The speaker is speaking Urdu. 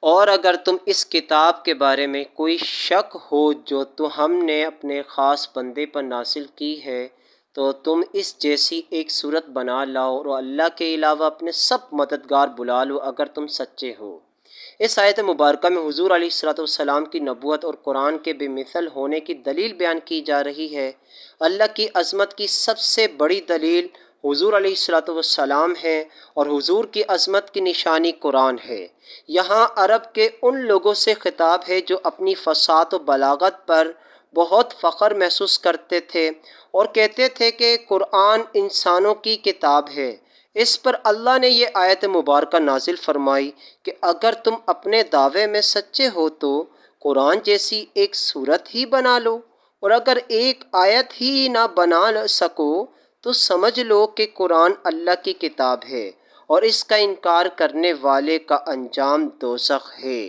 اور اگر تم اس کتاب کے بارے میں کوئی شک ہو جو ہم نے اپنے خاص بندے پر نازل کی ہے تو تم اس جیسی ایک صورت بنا لاؤ اور اللہ کے علاوہ اپنے سب مددگار بلا لو اگر تم سچے ہو۔ اس آیت مبارکہ میں حضور علیہ الصلوۃ والسلام کی نبوت اور قرآن کے بے مثل ہونے کی دلیل بیان کی جا رہی ہے۔ اللہ کی عظمت کی سب سے بڑی دلیل حضور علیہ الصلوۃ والسلام ہے اور حضور کی عظمت کی نشانی قرآن ہے۔ یہاں عرب کے ان لوگوں سے خطاب ہے جو اپنی فصاحت و بلاغت پر بہت فخر محسوس کرتے تھے اور کہتے تھے کہ قرآن انسانوں کی کتاب ہے۔ اس پر اللہ نے یہ آیت مبارکہ نازل فرمائی کہ اگر تم اپنے دعوے میں سچے ہو تو قرآن جیسی ایک صورت ہی بنا لو، اور اگر ایک آیت ہی نہ بنا سکو تو سمجھ لو کہ قرآن اللہ کی کتاب ہے اور اس کا انکار کرنے والے کا انجام دوزخ ہے۔